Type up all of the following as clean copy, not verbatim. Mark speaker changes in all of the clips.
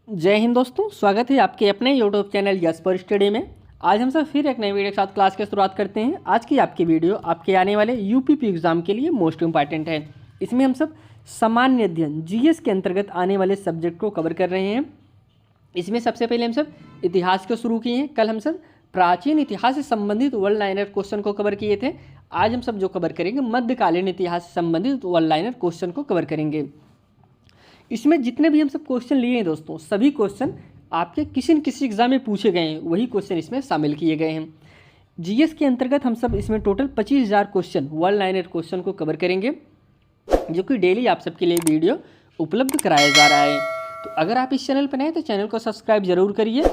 Speaker 1: जय हिंद दोस्तों, स्वागत है आपके अपने यूट्यूब चैनल यस पर स्टडी में। आज हम सब फिर एक नई वीडियो के साथ क्लास की शुरुआत करते हैं। आज की आपकी वीडियो आपके आने वाले यूपीपी एग्जाम के लिए मोस्ट इंपॉर्टेंट है। इसमें हम सब सामान्य अध्ययन जीएस के अंतर्गत आने वाले सब्जेक्ट को कवर कर रहे हैं। इसमें सबसे पहले हम सब इतिहास को शुरू किए हैं। कल हम सब प्राचीन इतिहास से संबंधित वर्ल्ड लाइनर क्वेश्चन को कवर किए थे। आज हम सब जो कवर करेंगे मध्यकालीन इतिहास से संबंधित वर्ल्ड लाइनर क्वेश्चन को कवर करेंगे। इसमें जितने भी हम सब क्वेश्चन लिए हैं दोस्तों, सभी क्वेश्चन आपके किसी न किसी एग्जाम में पूछे गए हैं, वही क्वेश्चन इसमें शामिल किए गए हैं। जीएस के अंतर्गत हम सब इसमें total 25,000 question world liner question को कवर करेंगे, जो कि डेली आप सबके लिए वीडियो उपलब्ध कराया जा रहा है। तो अगर आप इस चैनल पर नए हैं तो चैनल को सब्सक्राइब जरूर करिए।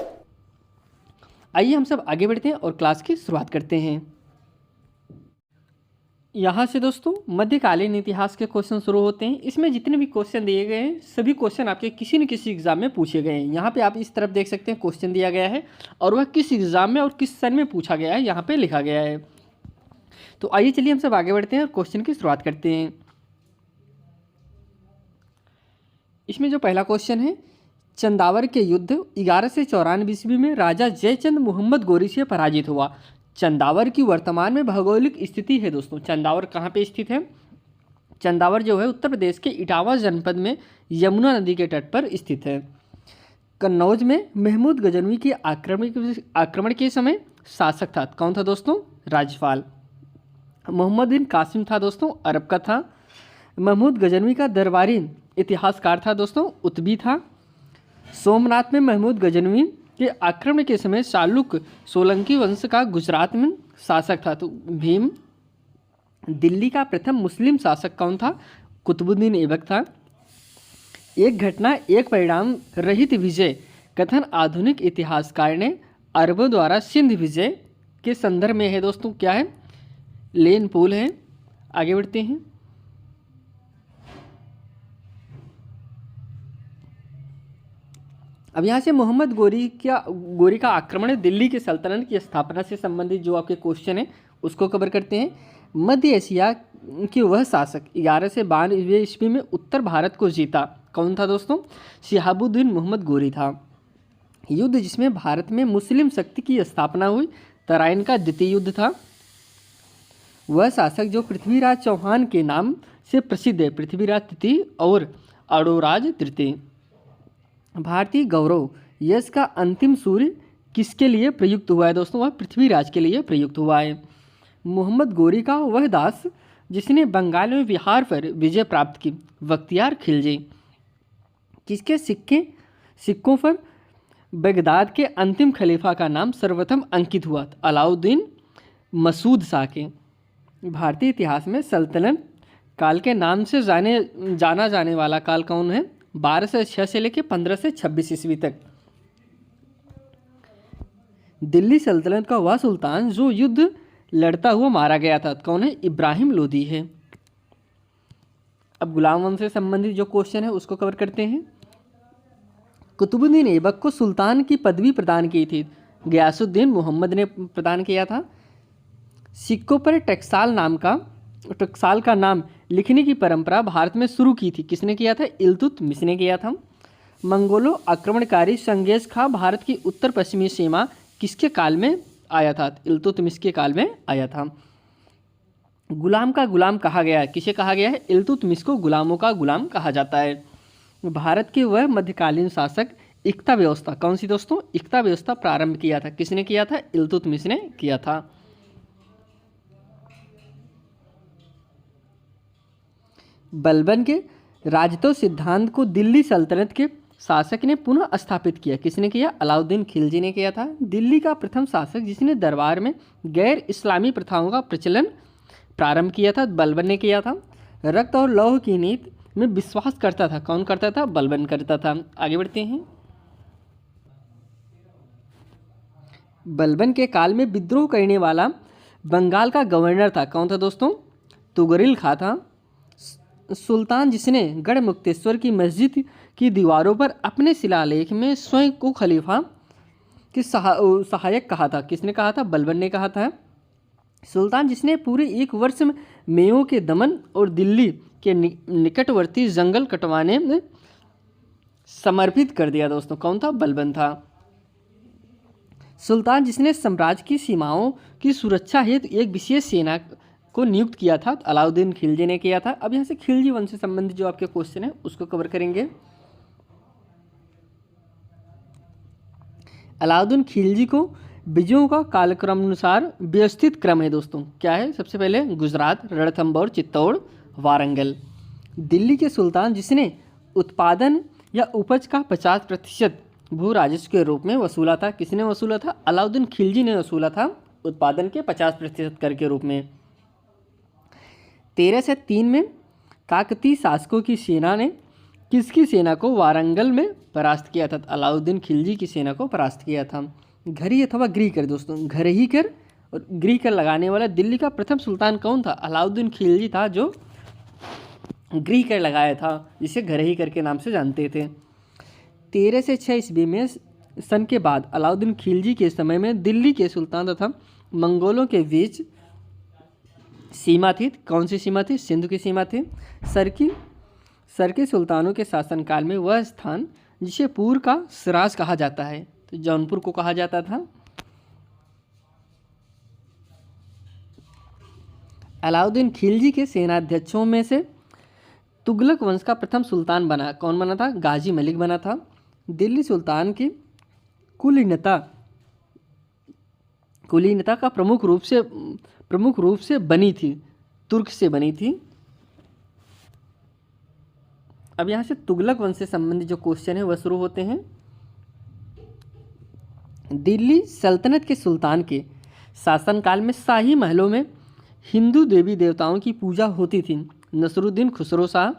Speaker 1: आइए हम सब आगे बढ़ते हैं और क्लास की शुरुआत करते हैं। यहाँ से दोस्तों मध्यकालीन इतिहास के क्वेश्चन शुरू होते हैं। इसमें जितने भी क्वेश्चन दिए गए हैं सभी क्वेश्चन आपके किसी न किसी एग्जाम में पूछे गए हैं। यहाँ पे आप इस तरफ देख सकते हैं क्वेश्चन दिया गया है और वह किस एग्जाम में और किस सन में पूछा गया है यहाँ पे लिखा गया है। तो आइए चलिए हम सब आगे बढ़ते हैं और क्वेश्चन की शुरुआत करते हैं। इसमें जो पहला क्वेश्चन है, चंदावर के युद्ध 1194 ईस्वी में राजा जयचंद मोहम्मद गोरी से पराजित हुआ। चंदावर की वर्तमान में भौगोलिक स्थिति है दोस्तों। चंदावर कहाँ पे स्थित है? चंदावर जो है उत्तर प्रदेश के इटावा जनपद में यमुना नदी के तट पर स्थित है। कन्नौज में महमूद गजनवी के आक्रमण के समय शासक था। कौन था दोस्तों? राज्यपाल। मोहम्मद बिन कासिम था दोस्तों, अरब का था। महमूद गजनवी का दरबारी इतिहासकार था दोस्तों, उतबी था। सोमनाथ में महमूद गजनवी के आक्रमण के समय चालुक्य सोलंकी वंश का गुजरात में शासक था। तो भीम। दिल्ली का प्रथम मुस्लिम शासक कौन था? कुतुबुद्दीन ऐबक था। एक घटना एक परिणाम रहित विजय कथन आधुनिक इतिहासकार ने अरबों द्वारा सिंध विजय के संदर्भ में है दोस्तों। क्या है? लेन पोल है। आगे बढ़ते हैं। अब यहाँ से मोहम्मद गोरी का आक्रमण दिल्ली की सल्तनत की स्थापना से संबंधित जो आपके क्वेश्चन है उसको कवर करते हैं। मध्य एशिया के वह शासक 11 से 12 ईस्वी में उत्तर भारत को जीता। कौन था दोस्तों? शिहाबुद्दीन मोहम्मद गोरी था। युद्ध जिसमें भारत में मुस्लिम शक्ति की स्थापना हुई, तराइन का द्वितीय युद्ध था। वह शासक जो पृथ्वीराज चौहान के नाम से प्रसिद्ध है, पृथ्वीराज तृतीय और अड़ोराज तृतीय। भारतीय गौरव यश का अंतिम सूर्य किसके लिए प्रयुक्त हुआ है दोस्तों? वह पृथ्वीराज के लिए प्रयुक्त हुआ है। मोहम्मद गोरी का वह दास जिसने बंगाल में बिहार पर विजय प्राप्त की, बख्तियार खिलजी। किसके सिक्कों पर बगदाद के अंतिम खलीफा का नाम सर्वप्रथम अंकित हुआ? अलाउद्दीन मसूद शाह के। भारतीय इतिहास में सल्तनत काल के नाम से जाना जाने वाला काल कौन है? 1206 से लेकर 1526 ईस्वी तक। दिल्ली सल्तनत का वह सुल्तान जो युद्ध लड़ता हुआ मारा गया था, कौन है? इब्राहिम लोदी है। अब गुलाम वंश से संबंधित जो क्वेश्चन है उसको कवर करते हैं। कुतुबुद्दीन ऐबक को सुल्तान की पदवी प्रदान की थी, गयासुद्दीन मोहम्मद ने प्रदान किया था। सिक्कों पर टकसाल का नाम लिखने की परंपरा भारत में शुरू की थी, किसने किया था? इल्तुतमिश ने किया था। मंगोलों आक्रमणकारी चंगेज खां भारत की उत्तर पश्चिमी सीमा किसके काल में आया था? इल्तुतमिश के काल में आया था। गुलाम का गुलाम कहा गया है, किसे कहा गया है? इल्तुतमिश को गुलामों का गुलाम कहा जाता है। भारत के वह मध्यकालीन शासक इक्ता व्यवस्था, कौन सी दोस्तों? इक्ता व्यवस्था प्रारंभ किया था, किसने किया था? इल्तुतमिश ने किया था। बलबन के राजतत्व सिद्धांत को दिल्ली सल्तनत के शासक ने पुनः स्थापित किया, किसने किया? अलाउद्दीन खिलजी ने किया था। दिल्ली का प्रथम शासक जिसने दरबार में गैर इस्लामी प्रथाओं का प्रचलन प्रारंभ किया था, बलबन ने किया था। रक्त और लौह की नीति में विश्वास करता था, कौन करता था? बलबन करता था। आगे बढ़ते हैं। बलबन के काल में विद्रोह करने वाला बंगाल का गवर्नर था, कौन था दोस्तों? तुगरिल खां था। सुल्तान जिसने गढ़मुक्तेश्वर की मस्जिद की दीवारों पर अपने शिलालेख में स्वयं को खलीफा के सहायक कहा था, किसने कहा था? बलबन ने कहा था। सुल्तान जिसने पूरे एक वर्ष में मेयों के दमन और दिल्ली के निकटवर्ती जंगल कटवाने में समर्पित कर दिया दोस्तों। कौन था? बलबन था। सुल्तान जिसने साम्राज्य की सीमाओं की सुरक्षा हेतु एक विशेष सेना को नियुक्त किया था, तो अलाउद्दीन खिलजी ने किया था। अब यहाँ से खिलजी वंश से संबंधित जो आपके क्वेश्चन है उसको कवर करेंगे। अलाउद्दीन खिलजी को विजयों का कालक्रम अनुसार व्यवस्थित क्रम है दोस्तों। क्या है? सबसे पहले गुजरात, रणथंबोर, चित्तौड़, वारंगल। दिल्ली के सुल्तान जिसने उत्पादन या उपज का 50% भू राजस्व के रूप में वसूला था। किसने वसूला था? अलाउद्दीन खिलजी ने वसूला था उत्पादन के 50% कर के रूप में। 1303 में काकतीय शासकों की सेना ने किसकी सेना को वारंगल में परास्त किया था? अलाउद्दीन खिलजी की सेना को परास्त किया था। घरी अथवा गृहकर दोस्तों, घर ही कर और गृहकर लगाने वाला दिल्ली का प्रथम सुल्तान कौन था? अलाउद्दीन खिलजी था, जो गृहकर लगाया था, जिसे घर ही कर के नाम से जानते थे। 13 से 6 ईस्वी में सन के बाद अलाउद्दीन खिलजी के समय में दिल्ली के सुल्तान तथा मंगोलों के बीच सीमा थी। कौन सी सीमा थी? सिंधु की सीमा थी। सर के सुल्तानों के शासनकाल में वह स्थान जिसे पूर्व का सिराज कहा जाता है, तो जौनपुर को कहा जाता था। अलाउद्दीन खिलजी के सेनाध्यक्षों में से तुगलक वंश का प्रथम सुल्तान बना। कौन बना था? गाजी मलिक बना था। दिल्ली सुल्तान की कुलीनता का प्रमुख रूप से बनी थी, तुर्क से बनी थी। अब यहाँ से तुगलक वंश से संबंधित जो क्वेश्चन है वह शुरू होते हैं। दिल्ली सल्तनत के सुल्तान के शासनकाल में शाही महलों में हिंदू देवी देवताओं की पूजा होती थी। नसरुद्दीन खुसरो शाह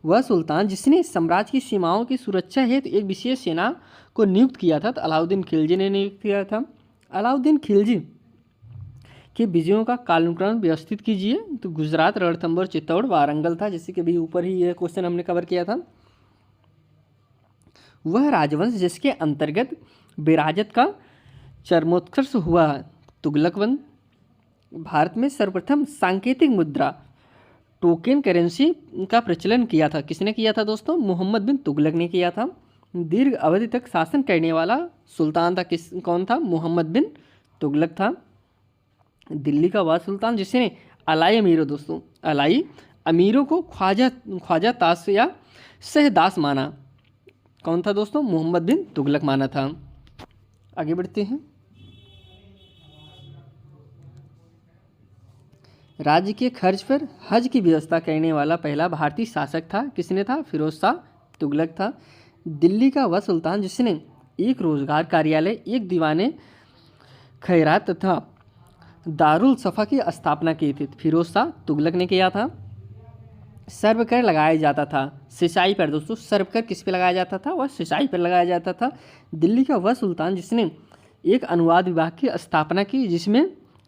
Speaker 1: वह सुल्तान जिसने साम्राज्य की सीमाओं की सुरक्षा हेतु एक विशेष सेना को नियुक्त किया था, तो अलाउद्दीन खिलजी ने नियुक्त किया था। अलाउद्दीन खिलजी के विजयों का कालक्रम व्यवस्थित कीजिए। तो गुजरात, रणथंबोर, चित्तौड़, वारंगल था, जैसे कि अभी ऊपर ही यह क्वेश्चन हमने कवर किया था। वह राजवंश जिसके अंतर्गत विराजत का चरमोत्कर्ष हुआ। तुगलक वंश भारत में सर्वप्रथम सांकेतिक मुद्रा टोकन करेंसी का प्रचलन किया था। किसने किया था दोस्तों? मोहम्मद बिन तुगलक ने किया था। दीर्घ अवधि तक शासन करने वाला सुल्तान था। कौन था? मोहम्मद बिन तुगलक था। दिल्ली का वह सुल्तान जिसने अलाई अमीरों दोस्तों, अलाई अमीरों को ख्वाजा ताश या सहदास माना। कौन था दोस्तों? मोहम्मद बिन तुगलक माना था। आगे बढ़ते हैं। राज्य के खर्च पर हज की व्यवस्था करने वाला पहला भारतीय शासक था। किसने था? फिरोज शाह तुगलक था। दिल्ली का वह सुल्तान जिसने एक रोजगार कार्यालय, एक दीवाने खैरात तथा दारुल सफ़ा की स्थापना की थी। फिरोज शाह तुगलक ने किया था। सर्व कर लगाया जाता था सिंचाई पर दोस्तों। सर्व कर किस पे लगाया जाता था? वह सिंचाई पर लगाया जाता था। दिल्ली का वह सुल्तान जिसने एक अनुवाद विभाग की स्थापना की,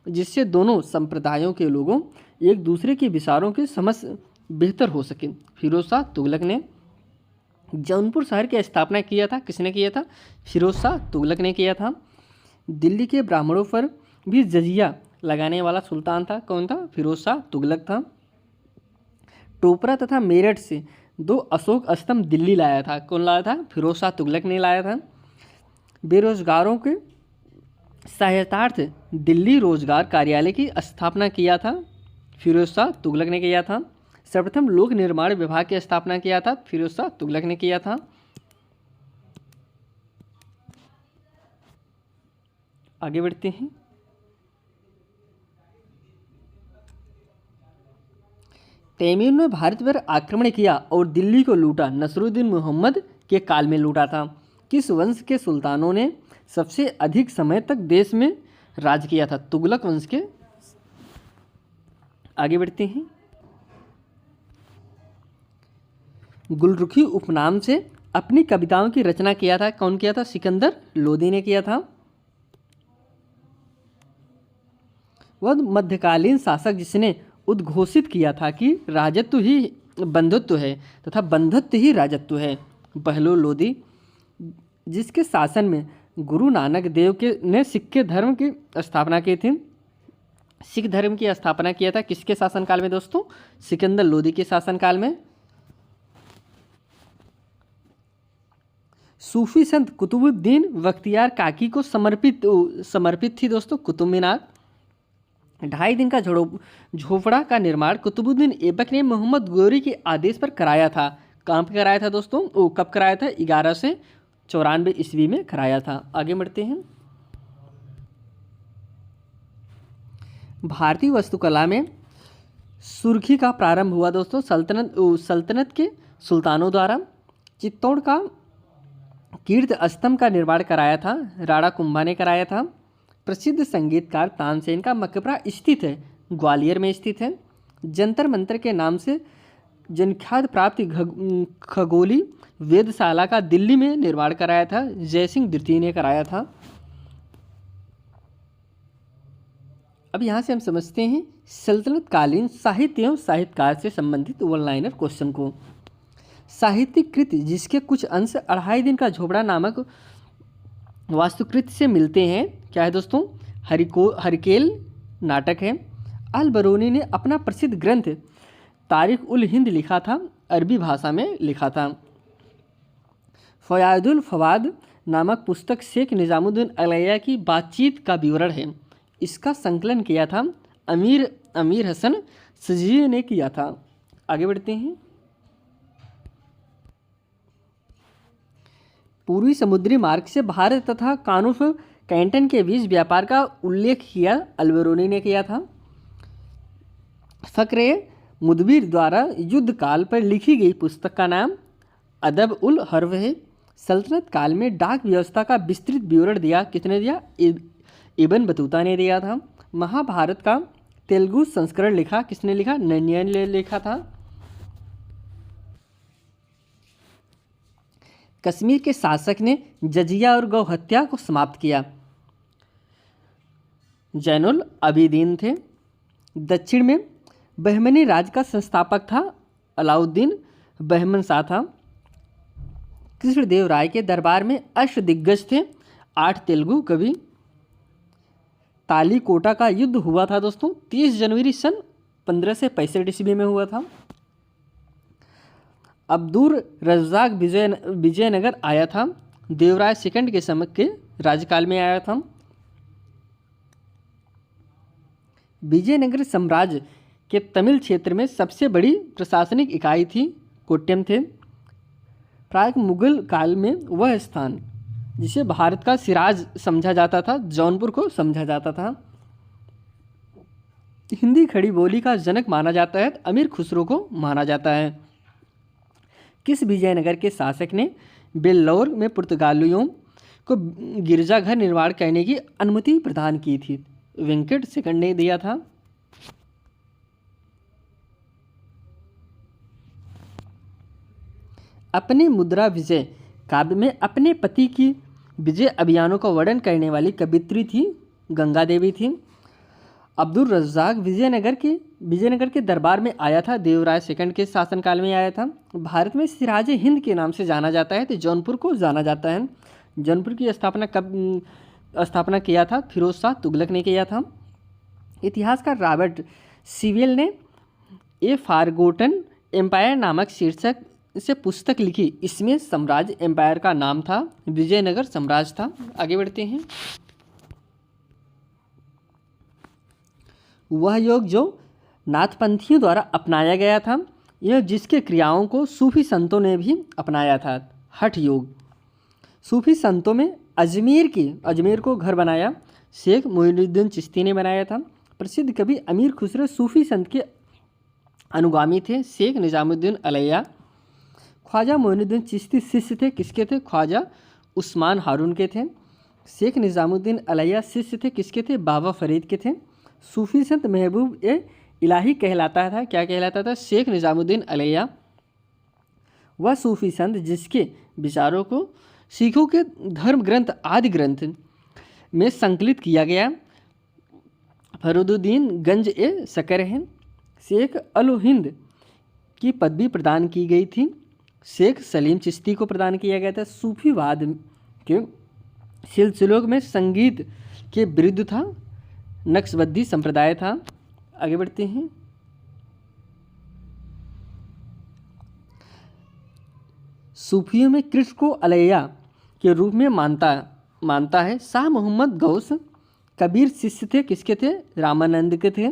Speaker 1: जिससे दोनों संप्रदायों के लोगों एक दूसरे के विचारों की समझ बेहतर हो सके। फिरोज शाह तुगलक ने जौनपुर शहर की स्थापना किया था। किसने किया था? फिरोज शाह तुगलक ने किया था। दिल्ली के ब्राह्मणों पर भी जजिया लगाने वाला सुल्तान था। कौन था? फिरोज शाह तुगलक था। टोपरा तथा मेरठ से 2 अशोक स्तंभ दिल्ली लाया था। कौन लाया था? फिरोज शाह तुगलक ने लाया था। बेरोजगारों के सहायतार्थ दिल्ली रोजगार कार्यालय की स्थापना किया था। फिरोज शाह तुगलक ने किया था। सर्वप्रथम लोक निर्माण विभाग की स्थापना किया था। फिरोज शाह तुगलक ने किया था। आगे बढ़ते हैं। तैमूर ने भारत पर आक्रमण किया और दिल्ली को लूटा। नसरुद्दीन मोहम्मद के काल में लूटा था। किस वंश के सुल्तानों ने सबसे अधिक समय तक देश में राज किया था? तुगलक वंश के। आगे बढ़ते हैं। गुलरुखी उपनाम से अपनी कविताओं की रचना किया था। कौन किया था? सिकंदर लोदी ने किया था। वह मध्यकालीन शासक जिसने उद्घोषित किया था कि राजत्व ही बंधुत्व है तथा बंधुत्व ही राजत्व है। बहलोल लोदी, जिसके शासन में गुरु नानक देव ने सिख धर्म की स्थापना की थी। सिख धर्म की स्थापना किया था किसके शासनकाल में दोस्तों? सिकंदर लोदी के शासनकाल में। सूफी संत कुतुबुद्दीन बख्तियार काकी को समर्पित थी दोस्तों कुतुब मीनार। 2.5 दिन का झोपड़ा का निर्माण कुतुबुद्दीन ऐबक ने मोहम्मद गोरी के आदेश पर कराया था। कहाँ पे कराया था दोस्तों? वो कब कराया था? 1194 ईस्वी में कराया था। आगे बढ़ते हैं। भारतीय वास्तुकला में सुर्खी का प्रारंभ हुआ दोस्तों सल्तनत के सुल्तानों द्वारा। चित्तौड़ का कीर्त स्तंभ का निर्माण कराया था राणा कुंभा ने कराया था। प्रसिद्ध संगीतकार तानसेन का मकबरा स्थित है, ग्वालियर में स्थित है। जंतर मंतर के नाम से जनख्यात प्राप्त खगोली वेधशाला का दिल्ली में निर्माण कराया था, जयसिंह द्वितीय ने कराया था। अब यहाँ से हम समझते हैं सल्तनत कालीन साहित्य एवं साहित्यकार से संबंधित वन लाइनर क्वेश्चन को। साहित्यिक कृति जिसके कुछ अंश 2.5 दिन का झोपड़ा नामक वास्तुकृति से मिलते हैं, क्या है दोस्तों? हरिकेल नाटक है। अल बरूनी ने अपना प्रसिद्ध ग्रंथ तारिख उल हिंद लिखा था, अरबी भाषा में लिखा था। फयादुल फवाद नामक पुस्तक शेख निजामुद्दीन अलैया की बातचीत का विवरण है। इसका संकलन किया था अमीर हसन सजी ने किया था। आगे बढ़ते हैं। पूर्वी समुद्री मार्ग से भारत तथा कानूफ कैंटन के बीच व्यापार का उल्लेख किया अल्बरूनी ने किया था। फ़क्रे मुदबिर द्वारा युद्ध काल पर लिखी गई पुस्तक का नाम अदब उल हर्ब है। सल्तनत काल में डाक व्यवस्था का विस्तृत विवरण दिया, किसने दिया? इब्न बतूता ने दिया था। महाभारत का तेलुगु संस्करण लिखा, किसने लिखा? नन्या ने लिखा था। कश्मीर के शासक ने जजिया और गौ हत्या को समाप्त किया, जैनुल आबिदीन थे। दक्षिण में बहमनी राज का संस्थापक था अलाउद्दीन बहमन शाह था। कृष्णदेव राय के दरबार में अष्टदिग्गज थे, 8 तेलुगु कवि। तालीकोटा का युद्ध हुआ था दोस्तों 30 जनवरी सन 1565 ईस्वी में हुआ था। अब्दुल रज़्ज़ाक विजयनगर आया था, देवराय सेकंड के समय के राज्यकाल में आया था। विजयनगर साम्राज्य के तमिल क्षेत्र में सबसे बड़ी प्रशासनिक इकाई थी कोट्यम थे। प्राय मुगल काल में वह स्थान जिसे भारत का सिराज समझा जाता था, जौनपुर को समझा जाता था। हिंदी खड़ी बोली का जनक माना जाता है, अमीर खुसरो को माना जाता है। किस विजयनगर के शासक ने बेल्लौर में पुर्तगालियों को गिरजाघर निर्माण करने की अनुमति प्रदान की थी? वेंकट सेकंड ने दिया था। अपने मुद्रा विजय काव्य में अपने पति की विजय अभियानों का वर्णन करने वाली कवित्री थी गंगा देवी थी। अब्दुल रज़्ज़ाक विजयनगर के दरबार में आया था, देवराय सेकंड के शासनकाल में आया था। भारत में सिराज हिंद के नाम से जाना जाता है, तो जौनपुर को जाना जाता है। जौनपुर की स्थापना किया था फिरोज शाह तुगलक ने किया था। इतिहासकार रॉबर्ट सीविल ने ए फारगोटन एम्पायर नामक शीर्षक से पुस्तक लिखी। इसमें साम्राज्य एम्पायर का नाम था विजयनगर साम्राज्य था। आगे बढ़ते हैं। वह योग जो नाथपंथियों द्वारा अपनाया गया था, यह जिसके क्रियाओं को सूफी संतों ने भी अपनाया था, हठ योग। सूफी संतों में अजमेर को घर बनाया शेख मोइनुद्दीन चिश्ती ने बनाया था। प्रसिद्ध कवि अमीर खुसरो सूफी संत के अनुगामी थे, शेख निजामुद्दीन अलैया। ख्वाजा मोइनुद्दीन चिश्ती शिष्य थे, किसके थे? ख्वाजा उस्मान हारून के थे। शेख निजामुद्दीन अलैया शिष्य थे, किसके थे? बाबा फरीद के थे। सूफी संत महबूब ए इलाही कहलाता था, क्या कहलाता था? शेख निजामुद्दीन अलैया। वह सूफी संत जिसके विचारों को सिखों के धर्म ग्रंथ आदि ग्रंथ में संकलित किया गया, फरुदुद्दीन गंज ए शकर हैं। शेख अल हिंद की पदवी प्रदान की गई थी, शेख सलीम चिश्ती को प्रदान किया गया था। सूफीवाद के सिलसिलों में संगीत के विरुद्ध था, नक्शबंदी संप्रदाय था। आगे बढ़ते हैं। सूफियों में कृष्ण को अलैया के रूप में मानता है। शाह मोहम्मद गौस कबीर शिष्य थे, किसके थे? रामानंद के थे।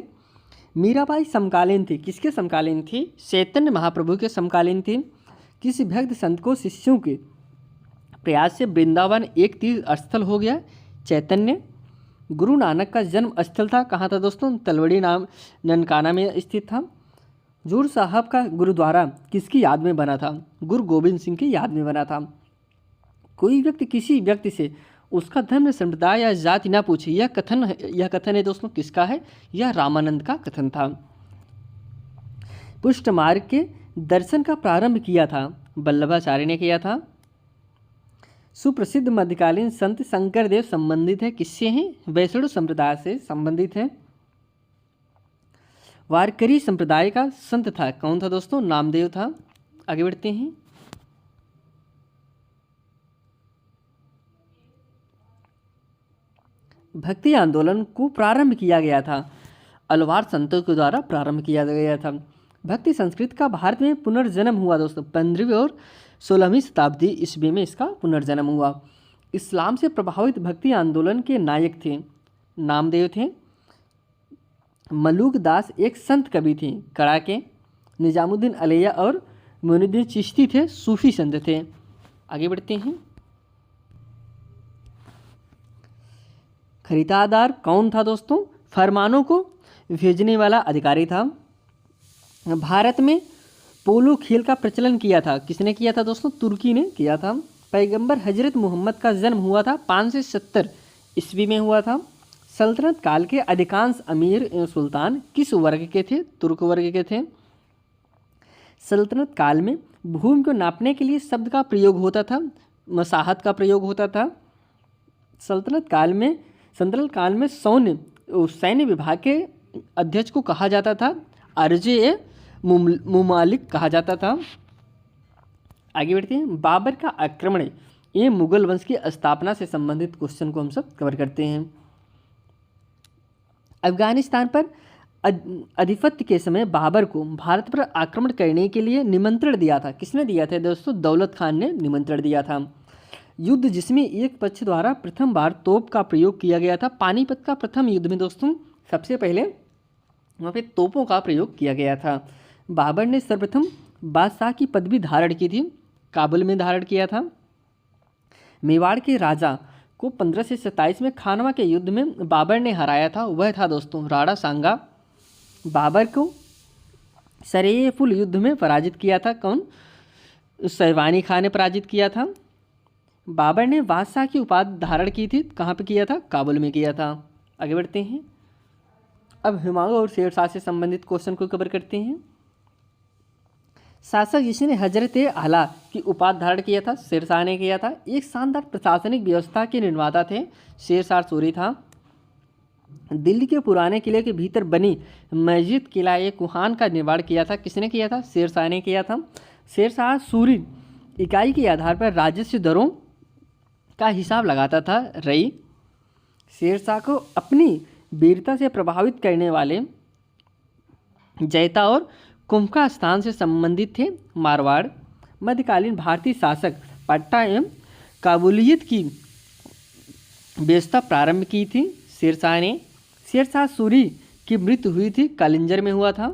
Speaker 1: मीराबाई समकालीन थी, किसके समकालीन थी? चैतन्य महाप्रभु के समकालीन थी। किसी भक्त संत को शिष्यों के प्रयास से वृंदावन एक तीर्थ स्थल हो गया? चैतन्य। गुरु नानक का जन्म स्थल था, कहाँ था दोस्तों? तलवड़ी नाम ननकाना में स्थित था। हजूर साहब का गुरुद्वारा किसकी याद में बना था? गुरु गोविंद सिंह की याद में बना था। कोई व्यक्ति किसी व्यक्ति से उसका धर्म, संप्रदाय या जाति ना पूछे, यह कथन है दोस्तों किसका है? यह रामानंद का कथन था। पुष्ट मार्ग के दर्शन का प्रारंभ किया था? वल्लभाचार्य ने किया था। सुप्रसिद्ध मध्यकालीन संत शंकरदेव संबंधित है, किससे हैं? वैष्णव संप्रदाय से संबंधित है। वारकरी संप्रदाय का संत था, कौन था दोस्तों? नामदेव था। आगे बढ़ते हैं। भक्ति आंदोलन को प्रारंभ किया गया था? अलवार संतों के द्वारा प्रारंभ किया गया था। भक्ति संस्कृत का भारत में पुनर्जन्म हुआ दोस्तों 15वीं और 16वीं शताब्दी ईस्वी में इसका पुनर्जन्म हुआ। इस्लाम से प्रभावित भक्ति आंदोलन के नायक थे? नामदेव थे। मलूक दास एक संत कवि थे, कड़ाके। निजामुद्दीन अलैया और मोइनुद्दीन चिश्ती थे, सूफी संत थे। आगे बढ़ते हैं। खरीदार कौन था दोस्तों? फरमानों को भेजने वाला अधिकारी था। भारत में पोलो खेल का प्रचलन किया था, किसने किया था दोस्तों? तुर्की ने किया था। पैगंबर हजरत मोहम्मद का जन्म हुआ था 570 ईस्वी में हुआ था। सल्तनत काल के अधिकांश अमीर सुल्तान किस वर्ग के थे? तुर्क वर्ग के थे। सल्तनत काल में भूमि को नापने के लिए शब्द का प्रयोग होता था, मसाहत का प्रयोग होता था। सल्तनत काल में सैन्य विभाग के अध्यक्ष को कहा जाता था अर्जे मुमालिक कहा जाता था। आगे बढ़ते हैं। बाबर का आक्रमण, ये मुगल वंश की स्थापना से संबंधित क्वेश्चन को हम सब कवर करते हैं। अफगानिस्तान पर आधिपत्य के समय बाबर को भारत पर आक्रमण करने के लिए निमंत्रण दिया था, किसने दिया था दोस्तों? दौलत खान ने निमंत्रण दिया था। युद्ध जिसमें एक पक्ष द्वारा प्रथम बार तोप का प्रयोग किया गया था? पानीपत का प्रथम युद्ध में दोस्तों सबसे पहले वहाँ पे तोपों का प्रयोग किया गया था। बाबर ने सर्वप्रथम बादशाह की पदवी धारण की थी, काबुल में धारण किया था। मेवाड़ के राजा को 1527 में खानवा के युद्ध में बाबर ने हराया था, वह था दोस्तों राणा सांगा। बाबर को सरेफुल युद्ध में पराजित किया था, कौन? शैवानी खान ने पराजित किया था। बाबर ने बादशाह की उपाधि धारण की थी, कहाँ पे किया था? काबुल में किया था। आगे बढ़ते हैं। अब हुमायूं और शेरशाह से संबंधित क्वेश्चन को कवर करते हैं। शासक जिसने हजरत आला की उपाधि धारण किया था? शेरशाह ने किया था। एक शानदार प्रशासनिक व्यवस्था के निर्माता थे, शेरशाह सूरी था। दिल्ली के पुराने किले के भीतर बनी मस्जिद किला ए कुहान का निर्माण किया था, किसने किया था? शेरशाह ने किया था। शेरशाह सूरी इकाई के आधार पर राजस्व दरों का हिसाब लगाता था, रई। शेरशाह को अपनी वीरता से प्रभावित करने वाले जैता और कुंभका स्थान से संबंधित थे, मारवाड़। मध्यकालीन भारतीय शासक पट्टा एवं काबुलियत की व्यवस्था प्रारंभ की थी, शेरशाह ने। शेरशाह सूरी की मृत्यु हुई थी, कलिंजर में हुआ था।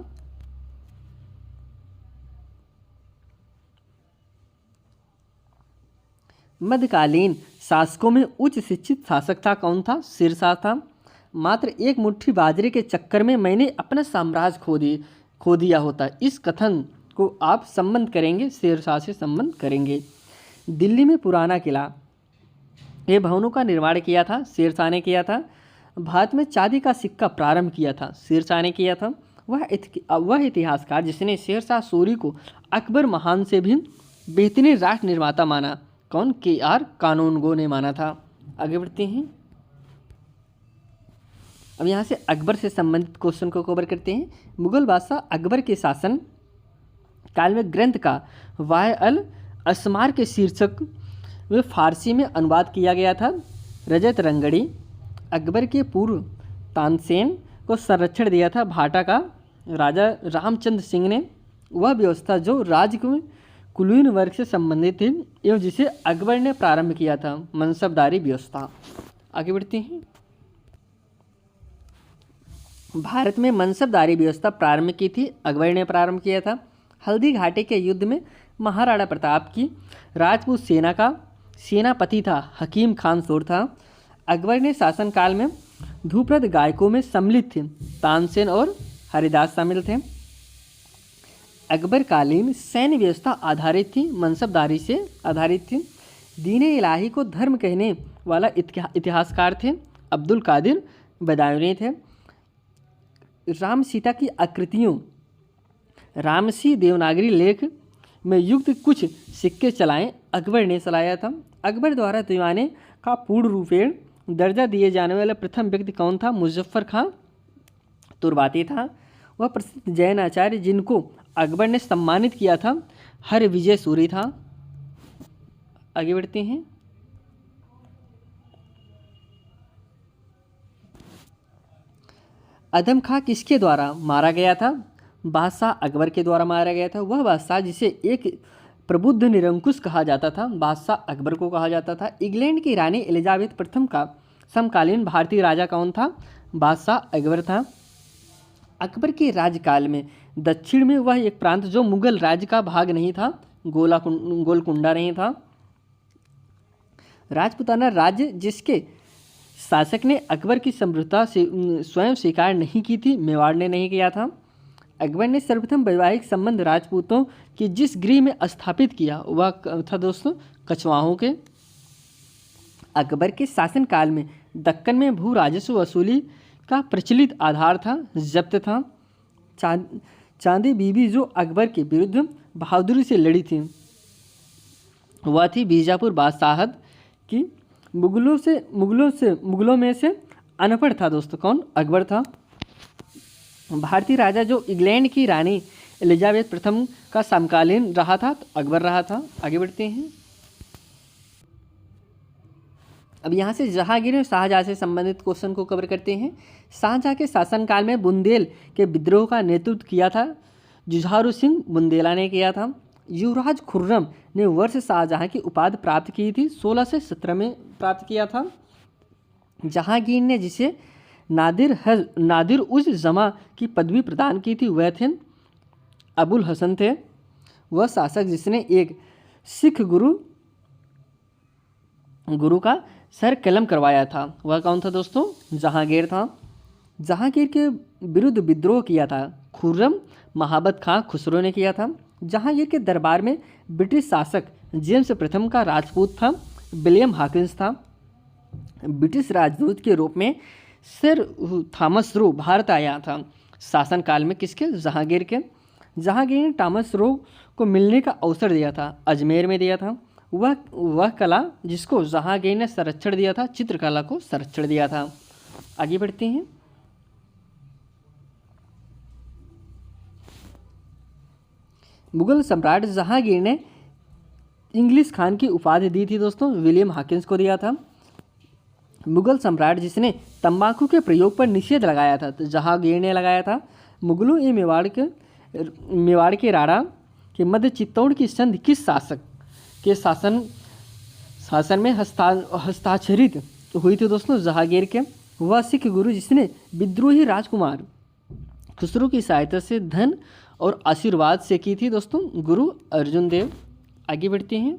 Speaker 1: मध्यकालीन शासकों में उच्च शिक्षित शासक था, कौन था? शेरशाह था। मात्र एक मुट्ठी बाजरे के चक्कर में मैंने अपना साम्राज्य खो दिया होता, इस कथन को आप संबंध करेंगे, शेरशाह से संबंध करेंगे। दिल्ली में पुराना किला, ये भवनों का निर्माण किया था, शेरशाह ने किया था। भारत में चांदी का सिक्का प्रारंभ किया था, शेरशाह ने किया था। वह इतिहासकार जिसने शेरशाह सूरी को अकबर महान से भी बेहतरीन राष्ट्र निर्माता माना, कौन? KR कानूनगो ने माना था। आगे बढ़ते हैं। अब यहाँ से अकबर से संबंधित क्वेश्चन को कवर करते हैं। मुगल बादशाह अकबर के शासन काल में ग्रंथ का वाय अल असमार के शीर्षक वे फारसी में अनुवाद किया गया था, रजत रंगड़ी। अकबर के पूर्व तानसेन को संरक्षण दिया था भाटा का राजा रामचंद्र सिंह ने। वह व्यवस्था जो राज्य कुलीन वर्ग से संबंधित थी एवं जिसे अकबर ने प्रारंभ किया था। मनसबदारी व्यवस्था। आगे बढ़ते हैं। भारत में मनसबदारी व्यवस्था प्रारंभ की थी, अकबर ने प्रारंभ किया था। हल्दी घाटी के युद्ध में महाराणा प्रताप की राजपूत सेना का सेनापति था हकीम खान सोर था। अकबर ने शासनकाल में ध्रुपद गायकों में सम्मिलित थे, तानसेन और हरिदास शामिल थे। अकबर कालीन सैन्य व्यवस्था आधारित थी, मनसबदारी से आधारित थी। दीन-ए इलाही को धर्म कहने वाला इतिहासकार थे अब्दुल कादिर बदायूनी थे। राम सीता की आकृतियों रामसी देवनागरी लेख में युक्त कुछ सिक्के चलाएं अकबर ने चलाया था। अकबर द्वारा दीवाने का पूर्ण रूपेण दर्जा दिए जाने वाला प्रथम व्यक्ति कौन था? मुजफ्फर खां तुर्बाती था। वह प्रसिद्ध जैन आचार्य जिनको अकबर ने सम्मानित किया था हर विजय सूरी था। आगे बढ़ते हैं। अदम खां किसके द्वारा मारा गया था? बादशाह अकबर के द्वारा मारा गया था। वह बादशाह जिसे एक प्रबुद्ध निरंकुश कहा जाता था, बादशाह अकबर को कहा जाता था। इंग्लैंड की रानी एलिजाबेथ प्रथम का समकालीन भारतीय राजा कौन था? बादशाह अकबर था। अकबर के राज्यकाल में दक्षिण में वह एक प्रांत जो मुगल राज्य का भाग नहीं था, गोलकुंडा नहीं था। राजपूताना राज्य जिसके शासक ने अकबर की समृद्धता से स्वयं स्वीकार नहीं की थी, मेवाड़ ने नहीं किया था। अकबर ने सर्वप्रथम वैवाहिक संबंध राजपूतों के जिस गृह में स्थापित किया वह था दोस्तों कछवाहों के। अकबर के शासनकाल में दक्कन में भू राजस्व वसूली का प्रचलित आधार था, जब्त था। चांदी बीबी जो अकबर के विरुद्ध बहादुरी से लड़ी थी वह थी बीजापुर बादशाहत की। मुगलों में से अनपढ़ था दोस्तों कौन? अकबर था। भारतीय राजा जो इंग्लैंड की रानी एलिजाबेथ प्रथम का समकालीन रहा था तो अकबर रहा था। आगे बढ़ते हैं। अब यहाँ से जहांगीर और शाहजहाँ से संबंधित क्वेश्चन को कवर करते हैं। शाहजहाँ के शासनकाल में बुंदेल के विद्रोह का नेतृत्व किया था जुझारू सिंह बुंदेला ने किया था। युवराज खुर्रम ने वर्ष शाहजहाँ की उपाधि प्राप्त की थी, 16 से 17 में प्राप्त किया था। जहांगीर ने जिसे नादिर उज जमा की पदवी प्रदान की थी वह थे अबुल हसन थे। वह शासक जिसने एक सिख गुरु का सर कलम करवाया था वह कौन था दोस्तों? जहांगीर था। जहांगीर के विरुद्ध विद्रोह किया था खुर्रम महाबत खां खुसरो ने किया था। जहांगीर के दरबार में ब्रिटिश शासक जेम्स प्रथम का राजपूत था विलियम हॉकिंस था। ब्रिटिश राजदूत के रूप में सर थॉमस रो भारत आया था शासनकाल में किसके? जहांगीर के। जहांगीर ने थॉमस रो को मिलने का अवसर दिया था, अजमेर में दिया था। वह कला जिसको जहांगीर ने संरक्षण दिया था, चित्रकला को संरक्षण दिया था। आगे बढ़ते हैं। मुगल सम्राट जहांगीर ने इंग्लिश खान की उपाधि दी थी दोस्तों, विलियम हॉकिंस को दिया था। मुगल सम्राट जिसने तंबाकू के प्रयोग पर निषेध लगाया था तो जहांगीर ने लगाया था। मुगलों ये मेवाड़ के राणा के मध्य चित्तौड़ की संधि किस शासक के शासन में हस्ताक्षरित हुई थी दोस्तों? जहांगीर के। वह सिख गुरु जिसने विद्रोही राजकुमार खुसरो की सहायता से धन और आशीर्वाद से की थी दोस्तों? गुरु अर्जुन देव। आगे बढ़ते हैं।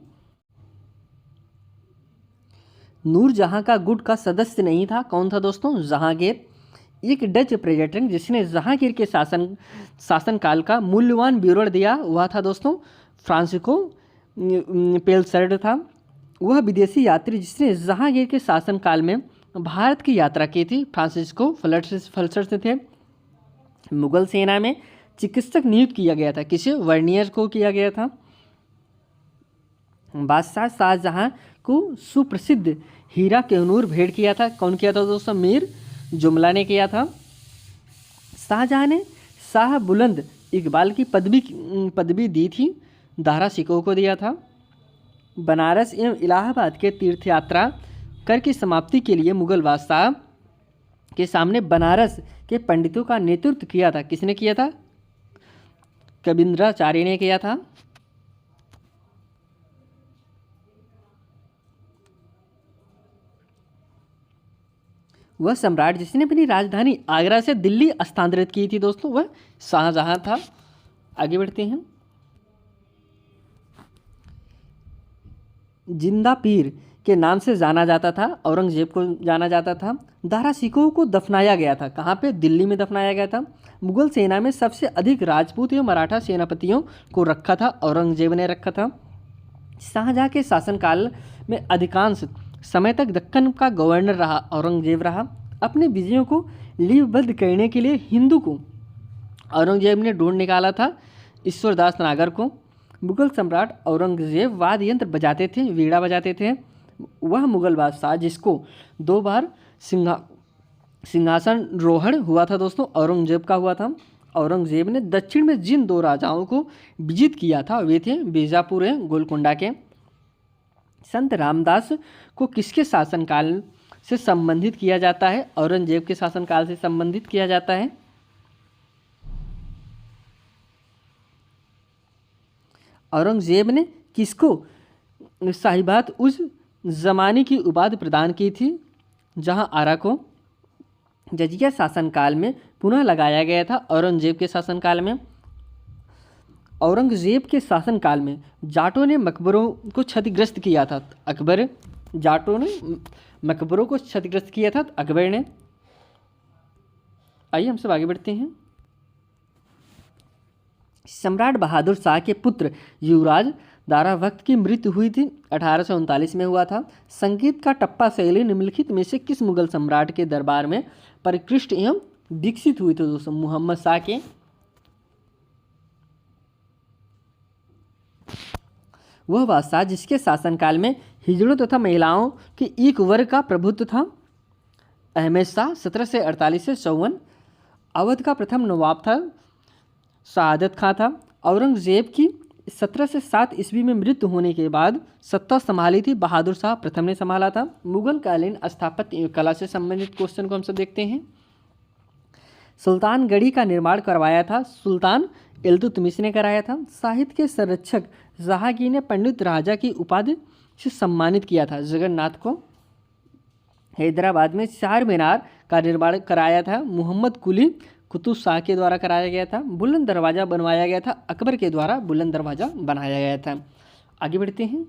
Speaker 1: नूरजहां का गुट का सदस्य नहीं था, कौन था दोस्तों? जहांगीर। एक डच पर्यटक जिसने जहांगीर के शासनकाल का मूल्यवान विवरण दिया वह था दोस्तों फ्रांसिस्को पेलसर्ड था। वह विदेशी यात्री जिसने जहांगीर के शासनकाल में भारत की यात्रा की थी, फ्रांसिस्को फलसर्ड थे। मुगल सेना में चिकित्सक नियुक्त किया गया था, किसे? वर्नियर को किया गया था। बादशाह शाहजहां को सुप्रसिद्ध हीरा कोहिनूर भेंट किया था, कौन किया था दोस्तों? मीर जुमला ने किया था। शाहजहां ने शाह बुलंद इकबाल की पदवी दी थी, दारा सिकोह को दिया था। बनारस एवं इलाहाबाद के तीर्थ यात्रा कर की समाप्ति के लिए मुगल बादशाह के सामने बनारस के पंडितों का नेतृत्व किया था, किसने किया था? कबींद्राचार्य ने किया था। वह सम्राट जिसने अपनी राजधानी आगरा से दिल्ली स्थानांतरित की थी दोस्तों, वह शाहजहां था। आगे बढ़ते हैं। जिंदा पीर के नाम से जाना जाता था, औरंगजेब को जाना जाता था। दारा सिकोह को दफनाया गया था, कहाँ पे? दिल्ली में दफनाया गया था। मुगल सेना में सबसे अधिक राजपूत एवं मराठा सेनापतियों को रखा था, औरंगजेब ने रखा था। शाहजहां के शासनकाल में अधिकांश समय तक दक्कन का गवर्नर रहा औरंगजेब रहा। अपने विजयों को लीवबद्ध करने के लिए हिंदू को औरंगजेब ने ढूंढ निकाला था ईश्वरदास नागर को। मुगल सम्राट औरंगजेब वाद्य यंत्र बजाते थे, वीणा बजाते थे। वह मुगल बादशाह जिसको 2 बार सिंहासन रोहण हुआ था दोस्तों, औरंगजेब का हुआ था। औरंगजेब ने दक्षिण में जिन 2 राजाओं को विजित किया था वे थे बीजापुर एवं गोलकोंडा के। संत रामदास को किसके शासनकाल से संबंधित किया जाता है? औरंगजेब के शासनकाल से संबंधित किया जाता है। औरंगजेब ने किसको साहिबात उस जमाने की उपाधि प्रदान की थी? जहां आरा को जजिया शासनकाल में पुनः लगाया गया था। औरंगजेब के शासनकाल में, औरंगजेब के शासनकाल में जाटों ने मकबरों को क्षतिग्रस्त किया था। जाटों ने मकबरों को क्षतिग्रस्त किया था अकबर ने। आइए हम सब आगे बढ़ते हैं। सम्राट बहादुर शाह के पुत्र युवराज दारा वक्त की मृत्यु हुई थी, 1839 में हुआ था। संगीत का टप्पा शैली निम्नलिखित में से किस मुगल सम्राट के दरबार में परिष्कृत एवं विकसित हुई थी दोस्तों? मोहम्मद शाह के। वह बादशाह जिसके शासनकाल में हिजड़ों तथा महिलाओं के एक वर्ग का प्रभुत्व था। अहमद शाह 1748 से 54। अवध का प्रथम नवाब था शहादत खां था। औरंगजेब की 17 से 7 ईस्वी में मृत्यु होने के बाद सत्ता संभाली थी बहादुर शाह प्रथम ने संभाला था। मुगल कालीन स्थापत्य कला से संबंधित क्वेश्चन को हम सब देखते हैं। सुल्तानगढ़ी का निर्माण करवाया था सुल्तान इल्तुतमिश ने कराया था। साहित्य के संरक्षक जहांगीर ने पंडित राजा की उपाधि से सम्मानित किया था जगन्नाथ को। हैदराबाद में चार मीनार का निर्माण कराया था मोहम्मद कुली कुतुब शाह के द्वारा कराया गया था। बुलंद दरवाज़ा बनवाया गया था अकबर के द्वारा बुलंद दरवाज़ा बनाया गया था। आगे बढ़ते हैं।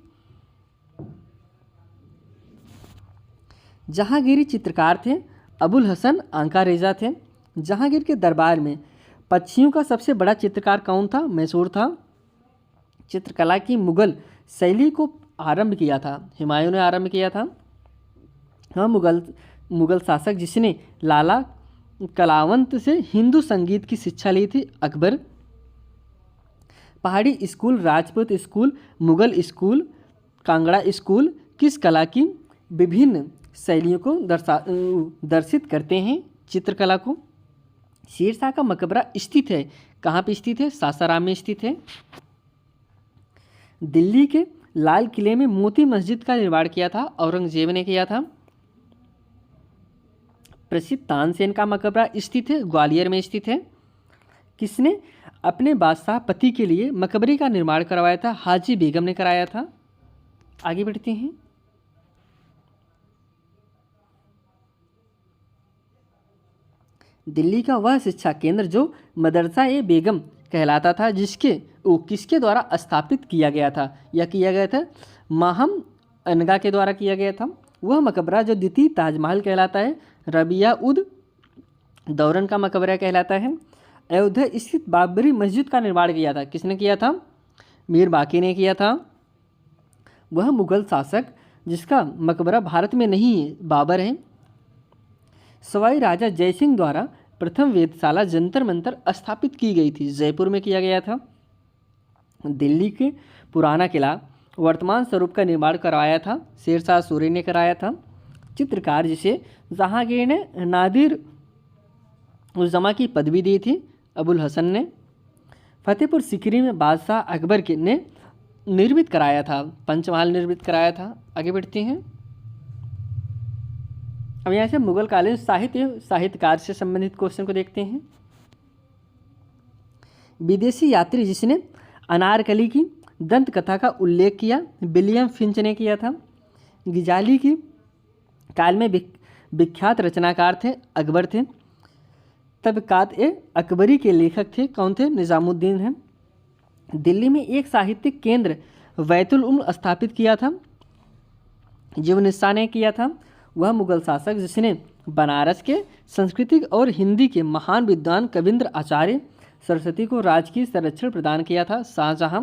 Speaker 1: जहांगीरी चित्रकार थे अबुल हसन आंका रेजा थे। जहांगीर के दरबार में पक्षियों का सबसे बड़ा चित्रकार कौन था? मैसूर था। चित्रकला की मुगल शैली को आरंभ किया था हुमायूं ने आरंभ किया था। हाँ, मुगल शासक जिसने लाला कलावंत से हिंदू संगीत की शिक्षा ली थी अकबर। पहाड़ी school, Rajput school, Mughal school, Kangra school किस कला की विभिन्न शैलियों को दर्शित करते हैं? चित्रकला को। शेरशाह का मकबरा स्थित है कहाँ पे स्थित है? सासाराम में स्थित है। दिल्ली के लाल किले में मोती मस्जिद का निर्माण किया था औरंगजेब ने किया था। प्रसिद्ध तानसेन का मकबरा स्थित है ग्वालियर में स्थित है। किसने अपने बादशाह पति के लिए मकबरे का निर्माण करवाया था? हाजी बेगम ने कराया था। आगे बढ़ते हैं। दिल्ली का वह शिक्षा केंद्र जो मदरसा ए बेगम कहलाता था किसके द्वारा स्थापित किया गया था? यह किया गया था माहम अनगा के द्वारा किया गया था। वह मकबरा जो द्वितीय ताजमहल कहलाता है रबिया उद दौरन का मकबरा कहलाता है। अयोध्या स्थित बाबरी मस्जिद का निर्माण किया था किसने किया था? मीर बाकी ने किया था। वह मुगल शासक जिसका मकबरा भारत में नहीं है बाबर है। सवाई राजा जयसिंह द्वारा प्रथम वेधशाला जंतर मंतर स्थापित की गई थी जयपुर में किया गया था। दिल्ली के पुराना किला वर्तमान स्वरूप का निर्माण करवाया था शेरशाह सूरी ने कराया था। चित्रकार जिसे जहांगीर ने नादिर उस जमा की पदवी दी थी अबुल हसन ने। फतेहपुर सीकरी में बादशाह अकबर ने निर्मित कराया था पंचमहल निर्मित कराया था। आगे बढ़ते हैं। अब यहाँ से मुगल कालीन साहित्यकार से संबंधित क्वेश्चन को देखते हैं। विदेशी यात्री जिसने अनारकली की दंत कथा का उल्लेख किया विलियम फिंच ने किया था। गिजाली की काल में विख्यात रचनाकार थे अकबर थे। तबकात ए अकबरी के लेखक थे कौन थे? निज़ामुद्दीन हैं। दिल्ली में एक साहित्यिक केंद्र बैतुल उम्र स्थापित किया था, जो निस्सा ने किया था। वह मुगल शासक जिसने बनारस के संस्कृत और हिंदी के महान विद्वान कविंद्र आचार्य सरस्वती को राजकीय संरक्षण प्रदान किया था। शाहजहां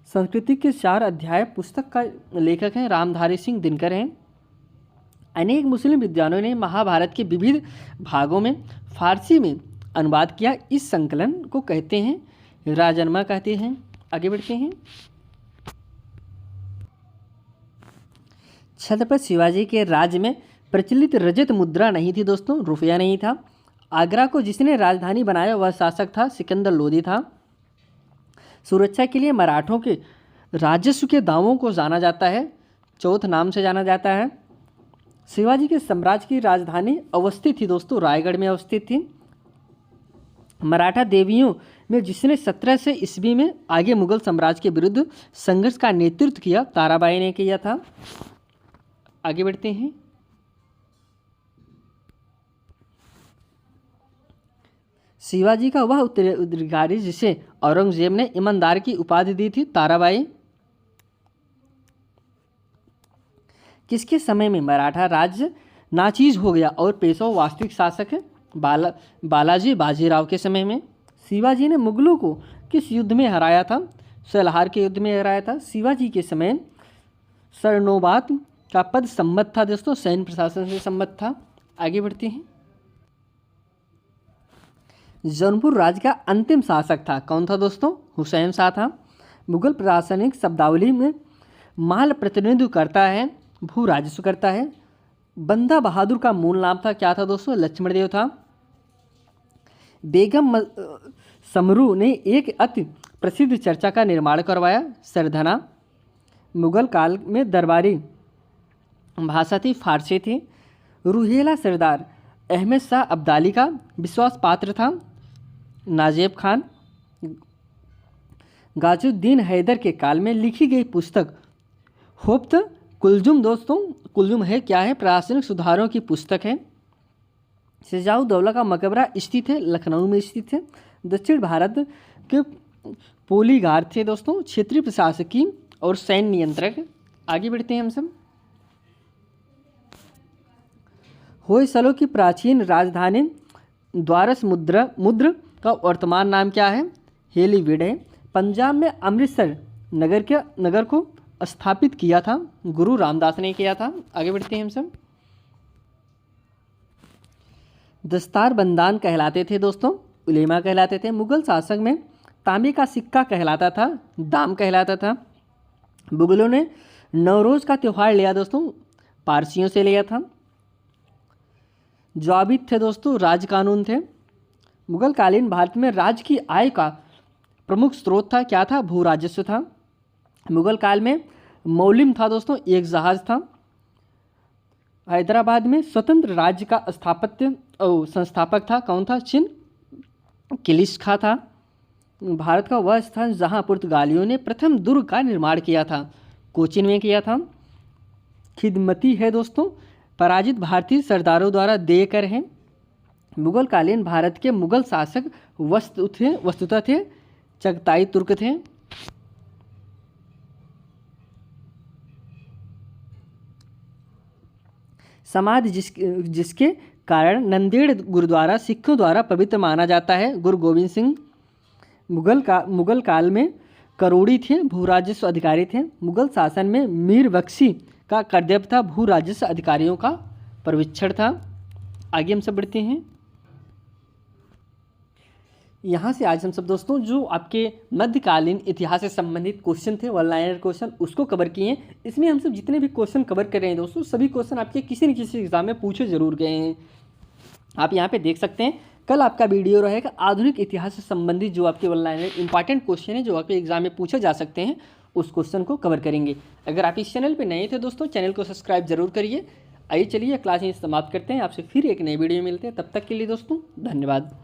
Speaker 1: संस्कृति के 4 अध्याय पुस्तक का लेखक हैं। रामधारी सिंह दिनकर हैं। अनेक मुस्लिम विद्वानों ने महाभारत के विविध भागों में फारसी में अनुवाद किया। इस संकलन को कहते हैं राजन्मा कहते हैं। आगे बढ़ते हैं। छत्रपति शिवाजी के राज्य में प्रचलित रजत मुद्रा नहीं थी दोस्तों, रुपया नहीं था। आगरा को जिसने राजधानी बनाया वह शासक था सिकंदर लोदी था। सुरक्षा के लिए मराठों के राजस्व के दावों को जाना जाता है, चौथ नाम से जाना जाता है। शिवाजी के साम्राज्य की राजधानी अवस्थित थी दोस्तों, रायगढ़ में अवस्थित थी। मराठा देवियों में जिसने 1700 ईस्वी में आगे मुगल साम्राज्य के विरुद्ध संघर्ष का नेतृत्व किया, ताराबाई ने किया था। आगे बढ़ते हैं। शिवाजी का वह उत्तराधिकारी जिसे औरंगजेब ने ईमानदार की उपाधि दी थी, ताराबाई। किसके समय में मराठा राज्य नाचीज हो गया और पेशवा वास्तविक शासक है? बालाजी बाजीराव के समय में। शिवाजी ने मुगलों को किस युद्ध में हराया था? सलहार के युद्ध में हराया था। शिवाजी के समय सरनोबात का पद सम्मत था दोस्तों, सैन्य प्रशासन से सम्मत था। आगे बढ़ते हैं। जौनपुर राज्य का अंतिम शासक था कौन था दोस्तों? हुसैन शाह था। मुगल प्रशासनिक शब्दावली में माल प्रतिनिधित्व करता है, भू राजस्व करता है। बंदा बहादुर का मूल नाम था क्या था दोस्तों? लक्ष्मण देव था। बेगम समरू ने एक अति प्रसिद्ध चर्चा का निर्माण करवाया, सरधना। मुगल काल में दरबारी भाषा थी, फारसी थी। रूहेला सरदार अहमद शाह अब्दाली का विश्वास पात्र था। नाजेब खान गाजुद्दीन हैदर के काल में लिखी गई पुस्तक होप्त कुलजुम दोस्तों, कुलजुम है क्या है? प्रशासनिक सुधारों की पुस्तक है। सिजाउद्दौला का मकबरा स्थित है, लखनऊ में स्थित है। दक्षिण भारत के पोलीगार थे दोस्तों, क्षेत्रीय प्रशासकी और सैन्य नियंत्रक। आगे बढ़ते हैं हम सब। होयसलों की प्राचीन राजधानी द्वारस मुद्र का वर्तमान नाम क्या है? हेलीवीड है। पंजाब में अमृतसर नगर को स्थापित किया था, गुरु रामदास ने किया था। आगे बढ़ते हैं हम सब। दस्तार बंदान कहलाते थे दोस्तों, उलेमा कहलाते थे। मुगल शासक में तांबे का सिक्का कहलाता था, दाम कहलाता था। मुगलों ने नवरोज़ का त्यौहार लिया दोस्तों, पारसियों से लिया था। जाबित थे दोस्तों, राज कानून थे। मुगल कालीन भारत में राज्य की आय का प्रमुख स्रोत था क्या था? भू राजस्व था। मुगल काल में मौलिम था दोस्तों, एक जहाज था। हैदराबाद में स्वतंत्र राज्य का स्थापत्य और संस्थापक था कौन था? किलिश खा था। भारत का वह स्थान जहां पुर्तगालियों ने प्रथम दुर्ग का निर्माण किया था, कोचिन में किया था। खिदमती है दोस्तों, पराजित भारतीय सरदारों द्वारा देय कर हैं। मुगल कालीन भारत के मुगल शासक वस्तुतः थे चगताई तुर्क थे। समाधि जिसके कारण नंदेड़ गुरुद्वारा सिखों द्वारा पवित्र माना जाता है, गुरु गोविंद सिंह। मुगल काल में करोड़ी थे, भू राजस्व अधिकारी थे। मुगल शासन में मीर बख्शी का कर्तव्य था भू राजस्व अधिकारियों का पर्यवेक्षण था। आगे हम सब बढ़ते हैं। यहाँ से आज हम सब दोस्तों जो आपके मध्यकालीन इतिहास से संबंधित क्वेश्चन थे, वन लाइनर क्वेश्चन, उसको कवर किए हैं। इसमें हम सब जितने भी क्वेश्चन कवर कर रहे हैं दोस्तों, सभी क्वेश्चन आपके किसी न किसी एग्जाम में पूछे जरूर गए हैं। आप यहाँ पे देख सकते हैं। कल आपका वीडियो रहेगा आधुनिक इतिहास से संबंधित जो आपके वन लाइनर इंपॉर्टेंट क्वेश्चन है जो आपके एग्जाम में पूछे जा सकते हैं, उस क्वेश्चन को कवर करेंगे। अगर आप इस चैनल पर नए थे दोस्तों, चैनल को सब्सक्राइब जरूर करिए। आइए चलिए क्लास यहीं समाप्त करते हैं। आपसे फिर एक नई वीडियो में मिलते हैं। तब तक के लिए दोस्तों धन्यवाद।